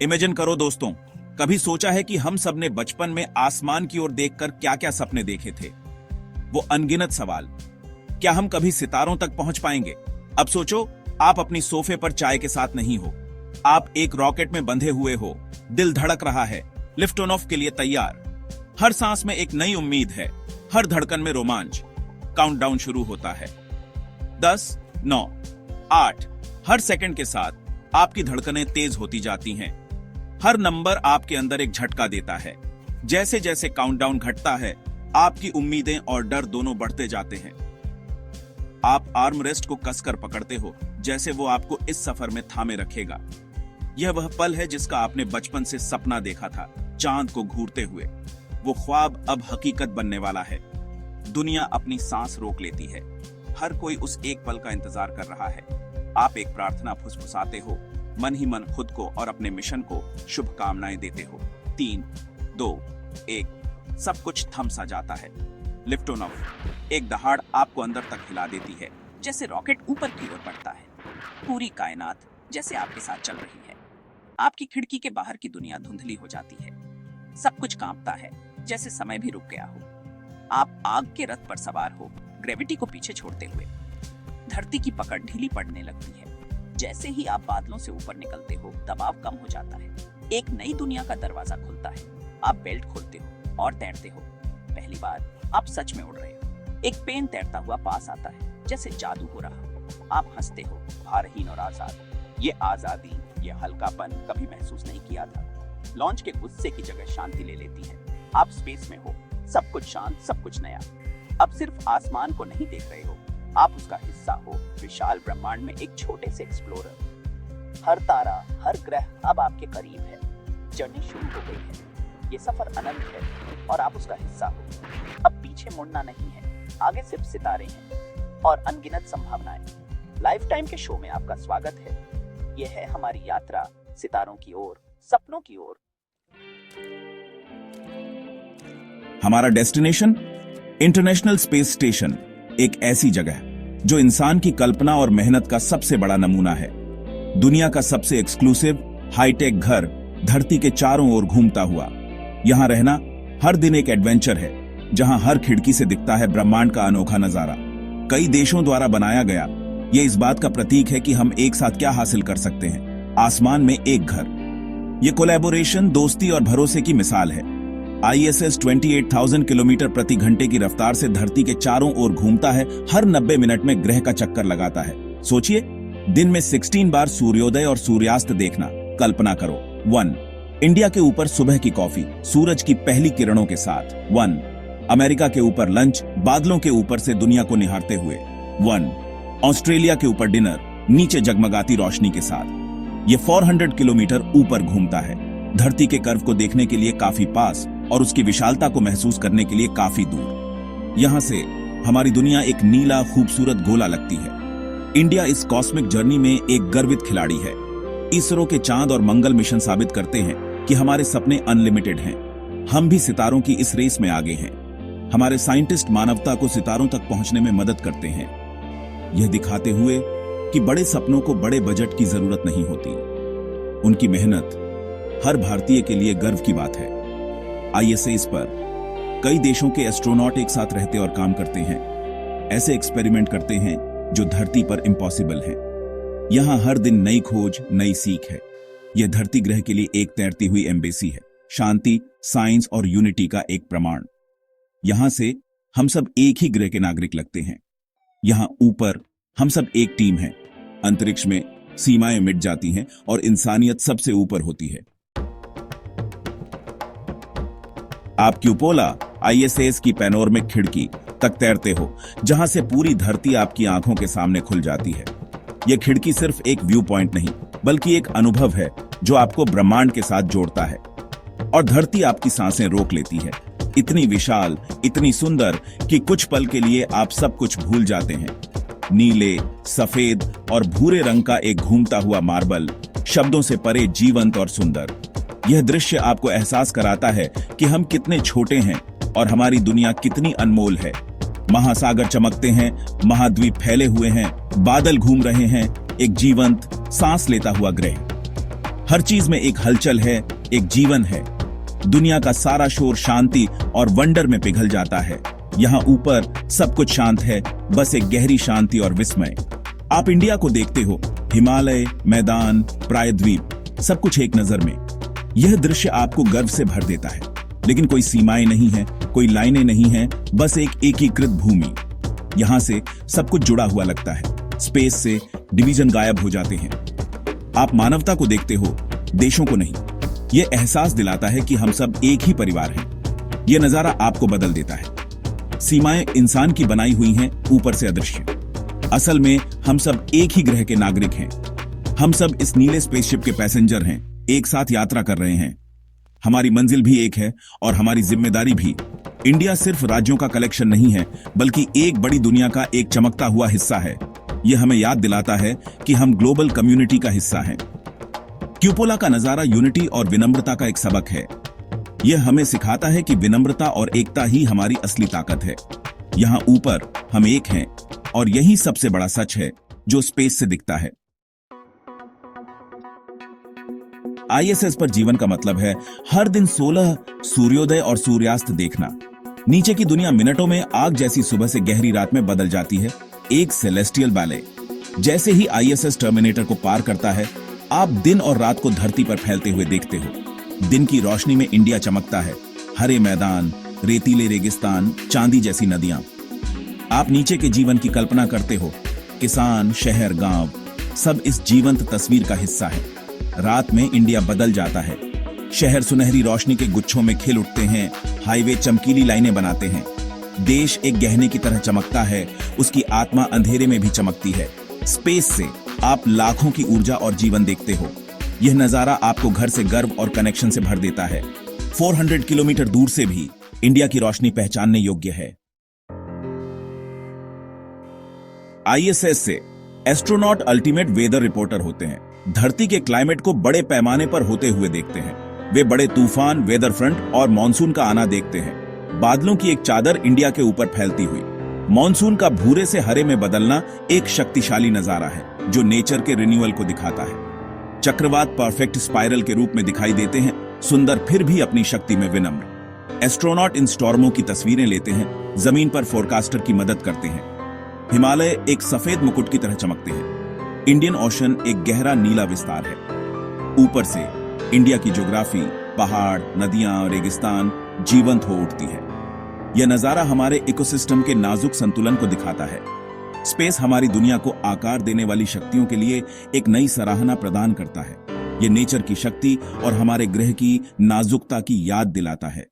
Imagine करो दोस्तों, कभी सोचा है कि हम सब ने बचपन में आसमान की ओर देखकर क्या क्या सपने देखे थे? वो अनगिनत सवाल। क्या हम कभी सितारों तक पहुंच पाएंगे? अब सोचो, आप अपनी सोफे पर चाय के साथ नहीं हो, आप एक रॉकेट में बंधे हुए हो, दिल धड़क रहा है, लिफ्ट ऑन ऑफ के लिए तैयार। हर सांस में एक नई उम्मीद है, हर धड़कन में रोमांच। काउंटडाउन शुरू होता है। 10, 9, 8। हर सेकंड के साथ आपकी धड़कनें तेज होती जाती हैं। हर नंबर आपके अंदर एक झटका देता है। जैसे जैसे काउंटडाउन घटता है, आपकी उम्मीदें और डर दोनों बढ़ते जाते हैं। आप आर्म रेस्ट को कसकर पकड़ते हो, जैसे वो आपको इस सफर में थामे रखेगा। यह वह पल है जिसका आपने बचपन से सपना देखा था, चांद को घूरते हुए। वो ख्वाब अब हकीकत बनने वाला है। दुनिया अपनी सांस रोक लेती है। हर कोई उस एक पल का इंतजार कर रहा है। आप एक प्रार्थना फुसफुसाते हो, मन ही मन खुद को और अपने मिशन को शुभकामनाएं देते हो। 3, 2, 1। सब कुछ थम सा जाता है। Lift on off. एक दहाड़ आपको अंदर तक हिला देती है, जैसे रॉकेट ऊपर की ओर बढ़ता है। पूरी कायनात जैसे आपके साथ चल रही है। आपकी खिड़की के बाहर की दुनिया धुंधली हो जाती है। सब कुछ कांपता है, जैसे समय भी रुक गया हो। आप आग के रथ पर सवार हो, ग्रेविटी को पीछे छोड़ते हुए। धरती की पकड़ ढीली पड़ने लगती है। जैसे ही आप बादलों से ऊपर निकलते हो, दबाव कम हो जाता है। एक नई दुनिया का दरवाजा खुलता है। आप बेल्ट खोलते हो और तैरते हो। पहली बार आप सच में उड़ रहे हो। एक पेन तैरता हुआ पास आता है, जैसे जादू हो रहा हो। आप हंसते हो, भारहीन और आजाद। ये आजादी, ये हल्कापन कभी महसूस नहीं किया था। लॉन्च के गुस्से की जगह शांति ले लेती है। आप स्पेस में हो, सब कुछ शांत, सब कुछ नया। अब सिर्फ आसमान को नहीं देख रहे हो, आप उसका हिस्सा हो, विशाल ब्रह्मांड में एक छोटे से एक्सप्लोरर। हर तारा, हर ग्रह अब आपके करीब है। जर्नी शुरू हो गई है। ये सफर अनंत है और आप उसका हिस्सा हो। अब पीछे मुड़ना नहीं है, आगे सिर्फ सितारे हैं और अनगिनत संभावनाएं। लाइफ टाइम के शो में आपका स्वागत है। यह है हमारी यात्रा सितारों की ओर, सपनों की ओर। हमारा डेस्टिनेशन इंटरनेशनल स्पेस स्टेशन, एक ऐसी जगह जो इंसान की कल्पना और मेहनत का सबसे बड़ा नमूना है। दुनिया का सबसे एक्सक्लूसिव हाईटेक घर धरती के चारों ओर घूमता हुआ। यहां रहना हर दिन एक एडवेंचर है, जहां हर खिड़की से दिखता है ब्रह्मांड का अनोखा नजारा। कई देशों द्वारा बनाया गया, ये इस बात का प्रतीक है कि हम एक साथ क्या हासिल कर सकते हैं। आसमान में एक घर। ये कोलैबोरेशन दोस्ती और भरोसे की मिसाल है। ISS 28,000 किलोमीटर प्रति घंटे की रफ्तार से धरती के चारों ओर घूमता है। हर 90 मिनट में ग्रह का चक्कर लगाता है। सोचिए, दिन में 16 बार सूर्योदय और सूर्यास्त देखना। कल्पना करो। 1, इंडिया के ऊपर सुबह की कॉफी सूरज की पहली किरणों के साथ। 1, अमेरिका के ऊपर लंच बादलों के ऊपर से दुनिया को निहारते हुए। 1, ऑस्ट्रेलिया के ऊपर डिनर नीचे जगमगाती रोशनी के साथ। ये 400 किलोमीटर ऊपर घूमता है, धरती के कर्व को देखने के लिए काफी पास और उसकी विशालता को महसूस करने के लिए काफी दूर। यहां से हमारी दुनिया एक नीला खूबसूरत गोला लगती है। इंडिया इस कॉस्मिक जर्नी में एक गर्वित खिलाड़ी है। इसरो के चांद और मंगल मिशन साबित करते हैं कि हमारे सपने अनलिमिटेड हैं। हम भी सितारों की इस रेस में आगे हैं। हमारे साइंटिस्ट मानवता को सितारों तक पहुंचने में मदद करते हैं, यह दिखाते हुए कि बड़े सपनों को बड़े बजट की जरूरत नहीं होती। उनकी मेहनत हर भारतीय के लिए गर्व की बात है। ISS पर कई देशों के एस्ट्रोनॉट एक साथ रहते और काम करते हैं। ऐसे एक्सपेरिमेंट करते हैं जो धरती पर इम्पॉसिबल हैं। यहां हर दिन नई खोज, नई सीख है। यह धरती ग्रह के लिए एक तैरती हुई एम्बेसी है, शांति, साइंस और यूनिटी का एक प्रमाण। यहां से हम सब एक ही ग्रह के नागरिक लगते हैं। यहां ऊपर हम सब एक टीम है। अंतरिक्ष में सीमाएं मिट जाती हैं और इंसानियत सबसे ऊपर होती है। आप क्यूपोला ISS की पैनोरमिक खिड़की तक तैरते हो, जहां से पूरी धरती आपकी आंखों के सामने खुल जाती है। यह खिड़की सिर्फ एक व्यू पॉइंट नहीं, बल्कि एक अनुभव है जो आपको ब्रह्मांड के साथ जोड़ता है। और धरती आपकी सांसें रोक लेती है। इतनी विशाल, इतनी सुंदर कि कुछ पल के लिए आप सब कुछ भूल जाते हैं। नीले, सफेद और भूरे रंग का एक घूमता हुआ मार्बल, शब्दों से परे जीवंत और सुंदर। यह दृश्य आपको एहसास कराता है कि हम कितने छोटे हैं और हमारी दुनिया कितनी अनमोल है। महासागर चमकते हैं, महाद्वीप फैले हुए हैं, बादल घूम रहे हैं, एक जीवंत, सांस लेता हुआ ग्रह। हर चीज में एक हलचल है, एक जीवन है। दुनिया का सारा शोर शांति और वंडर में पिघल जाता है। यहाँ ऊपर सब कुछ शांत है, बस एक गहरी शांति और विस्मय। आप इंडिया को देखते हो, हिमालय, मैदान, प्रायद्वीप, सब कुछ एक नजर में। यह दृश्य आपको गर्व से भर देता है, लेकिन कोई सीमाएं नहीं है, कोई लाइनें नहीं है, बस एक एकीकृत भूमि। यहां से सब कुछ जुड़ा हुआ लगता है। स्पेस से डिवीजन गायब हो जाते हैं। आप मानवता को देखते हो, देशों को नहीं। यह एहसास दिलाता है कि हम सब एक ही परिवार हैं। यह नजारा आपको बदल देता है। सीमाएं इंसान की बनाई हुई हैं, ऊपर से अदृश्य। असल में हम सब एक ही ग्रह के नागरिक हैं। हम सब इस नीले स्पेसशिप के पैसेंजर हैं, एक साथ यात्रा कर रहे हैं। हमारी मंजिल भी एक है और हमारी जिम्मेदारी भी। इंडिया सिर्फ राज्यों का कलेक्शन नहीं है, बल्कि एक बड़ी दुनिया का एक चमकता हुआ हिस्सा है। यह हमें याद दिलाता है कि हम ग्लोबल कम्युनिटी का हिस्सा हैं। क्यूपोला का नजारा यूनिटी और विनम्रता का एक सबक है। यह हमें सिखाता है कि विनम्रता और एकता ही हमारी असली ताकत है। यहाँ ऊपर हम एक हैं और यही सबसे बड़ा सच है जो स्पेस से दिखता है। आईएसएस पर जीवन का मतलब है हर दिन 16 सूर्योदय और सूर्यास्त देखना। नीचे की दुनिया मिनटों में आग जैसी सुबह से गहरी रात में बदल जाती है, एक सेलेस्टियल बैले। जैसे ही आईएसएस टर्मिनेटर को पार करता है, आप दिन और रात को धरती पर फैलते हुए देखते हो। दिन की रोशनी में इंडिया चमकता है, हरे मैदान, रेतीले रेगिस्तान, चांदी जैसी नदियां। आप नीचे के जीवन की कल्पना करते हो, किसान, शहर, गांव, सब इस जीवंत तस्वीर का हिस्सा है। रात में इंडिया बदल जाता है। शहर सुनहरी रोशनी के गुच्छों में खिल उठते हैं, हाईवे चमकीली लाइनें बनाते हैं। देश एक गहने की तरह चमकता है, उसकी आत्मा अंधेरे में भी चमकती है। स्पेस से आप लाखों की ऊर्जा और जीवन देखते हो। यह नजारा आपको घर से गर्व और कनेक्शन से भर देता है। 400 किलोमीटर दूर से भी इंडिया की रोशनी पहचानने योग्य है। आईएसएस से एस्ट्रोनॉट अल्टीमेट वेदर रिपोर्टर होते हैं। धरती के क्लाइमेट को बड़े पैमाने पर होते हुए देखते हैं। वे बड़े तूफान, वेदर फ्रंट और मानसून का आना देखते हैं। बादलों की एक चादर इंडिया के ऊपर फैलती हुई। मानसून का भूरे से हरे में बदलना एक शक्तिशाली नजारा है जो नेचर के रिन्यूअल को दिखाता है। चक्रवात परफेक्ट स्पाइरल के रूप में दिखाई देते हैं, सुंदर फिर भी अपनी शक्ति में विनम्र। एस्ट्रोनॉट इन स्टॉर्मों की तस्वीरें लेते हैं, जमीन पर फोरकास्टर की मदद करते हैं। हिमालय एक सफेद मुकुट की तरह चमकते हैं। इंडियन ओशन एक गहरा नीला विस्तार है। ऊपर से इंडिया की ज्योग्राफी, पहाड़, नदियां, रेगिस्तान जीवंत हो उठती है। यह नजारा हमारे इकोसिस्टम के नाजुक संतुलन को दिखाता है। स्पेस हमारी दुनिया को आकार देने वाली शक्तियों के लिए एक नई सराहना प्रदान करता है। यह नेचर की शक्ति और हमारे ग्रह की नाजुकता की याद दिलाता है।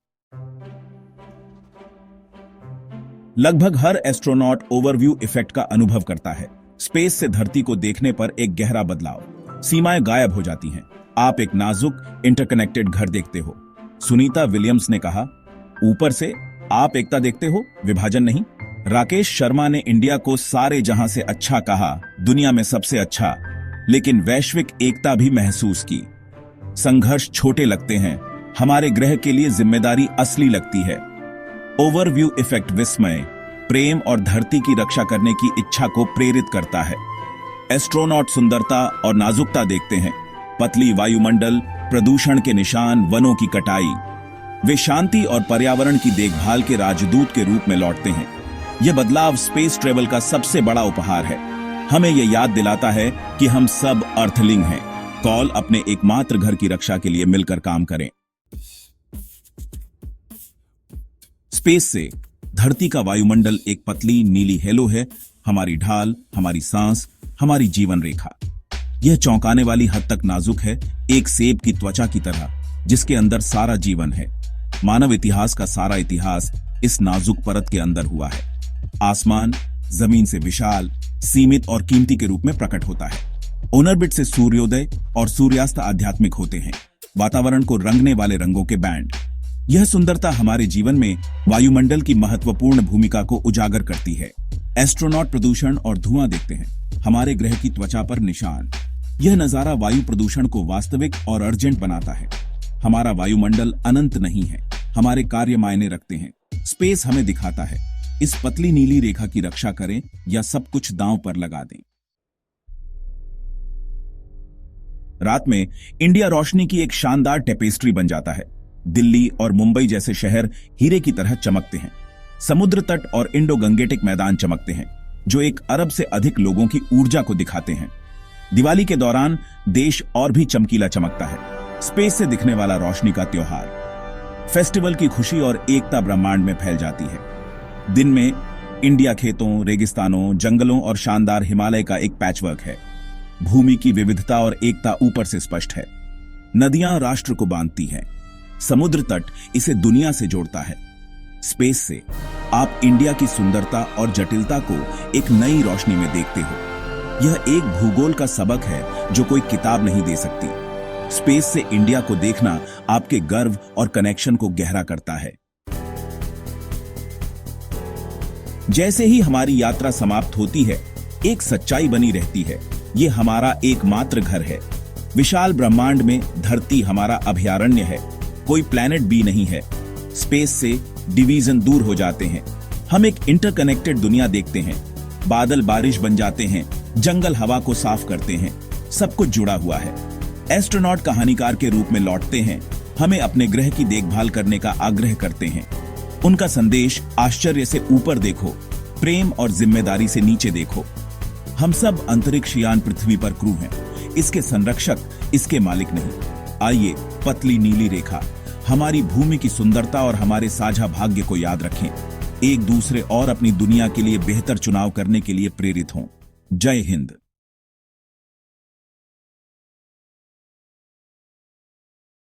लगभग हर एस्ट्रोनॉट ओवरव्यू इफेक्ट का अनुभव करता है। स्पेस से धरती को देखने पर एक गहरा बदलाव। सीमाएं गायब हो जाती हैं। आप एक नाजुक इंटरकनेक्टेड घर देखते हो। सुनीता विलियम्स ने कहा, ऊपर से आप एकता देखते हो, विभाजन नहीं। राकेश शर्मा ने इंडिया को सारे जहां से अच्छा कहा, दुनिया में सबसे अच्छा, लेकिन वैश्विक एकता भी महसूस की। संघर्ष छोटे लगते हैं, हमारे ग्रह के लिए जिम्मेदारी असली लगती है। ओवरव्यू इफेक्ट विस्मय, प्रेम और धरती की रक्षा करने की इच्छा को प्रेरित करता है। एस्ट्रोनॉट सुंदरता और नाजुकता देखते हैं, पतली वायुमंडल, प्रदूषण के निशान, वनों की कटाई। वे शांति और पर्यावरण की देखभाल के राजदूत के रूप में लौटते हैं। यह बदलाव स्पेस ट्रेवल का सबसे बड़ा उपहार है। हमें यह याद दिलाता है कि हम सब अर्थलिंग हैं। कॉल अपने एकमात्र घर की रक्षा के लिए मिलकर काम करें। स्पेस से धरती का वायुमंडल एक पतली नीली हेलो है, हमारी ढाल, हमारी सांस, हमारी जीवन रेखा। यह चौंकाने वाली हद तक नाजुक है, एक सेब की त्वचा की तरह, जिसके अंदर सारा जीवन है। मानव इतिहास का सारा इतिहास इस नाजुक परत के अंदर हुआ है। आसमान जमीन से विशाल, सीमित और कीमती के रूप में प्रकट होता है। ओनरबिट से सूर्योदय और सूर्यास्त आध्यात्मिक होते हैं, वातावरण को रंगने वाले रंगों के बैंड। यह सुंदरता हमारे जीवन में वायुमंडल की महत्वपूर्ण भूमिका को उजागर करती है। एस्ट्रोनॉट प्रदूषण और धुआं देखते हैं, हमारे ग्रह की त्वचा पर निशान। यह नजारा वायु प्रदूषण को वास्तविक और अर्जेंट बनाता है। हमारा वायुमंडल अनंत नहीं है, हमारे कार्य मायने रखते हैं। स्पेस हमें दिखाता है, इस पतली नीली रेखा की रक्षा करें या सब कुछ दांव पर लगा दें। रात में इंडिया रोशनी की एक शानदार टेपेस्ट्री बन जाता है। दिल्ली और मुंबई जैसे शहर हीरे की तरह चमकते हैं। समुद्र तट और इंडो गंगेटिक मैदान चमकते हैं, जो 1 अरब से अधिक लोगों की ऊर्जा को दिखाते हैं। दिवाली के दौरान देश और भी चमकीला चमकता है। स्पेस से दिखने वाला रोशनी का त्योहार, फेस्टिवल की खुशी और एकता ब्रह्मांड में फैल जाती है। दिन में इंडिया खेतों, रेगिस्तानों, जंगलों और शानदार हिमालय का एक पैचवर्क है। भूमि की विविधता और एकता ऊपर से स्पष्ट है। नदियां राष्ट्र को बांधती हैं। समुद्र तट इसे दुनिया से जोड़ता है। स्पेस से आप इंडिया की सुंदरता और जटिलता को एक नई रोशनी में देखते हो। यह एक भूगोल का सबक है जो कोई किताब नहीं दे सकती। स्पेस से इंडिया को देखना आपके गर्व और कनेक्शन को गहरा करता है। जैसे ही हमारी यात्रा समाप्त होती है, एक सच्चाई बनी रहती है। ये हमारा एकमात्र घर है। विशाल ब्रह्मांड में धरती हमारा अभयारण्य है। कोई प्लैनेट बी नहीं है। स्पेस से डिवीजन दूर हो जाते हैं। हम एक इंटरकनेक्टेड दुनिया देखते हैं। बादल बारिश बन जाते हैं, जंगल हवा को साफ करते हैं। सब कुछ जुड़ा हुआ है। एस्ट्रोनॉट कहानीकार के रूप में लौटते हैं, हमें अपने ग्रह की देखभाल करने का आग्रह करते हैं। उनका संदेश, आश्चर्य से ऊपर देखो, प्रेम और जिम्मेदारी से नीचे देखो। हम सब अंतरिक्ष यान पृथ्वी पर क्रू हैं, इसके संरक्षक, इसके मालिक नहीं। आइए पतली नीली रेखा, हमारी भूमि की सुंदरता और हमारे साझा भाग्य को याद रखें। एक दूसरे और अपनी दुनिया के लिए बेहतर चुनाव करने के लिए प्रेरित हों। जय हिंद।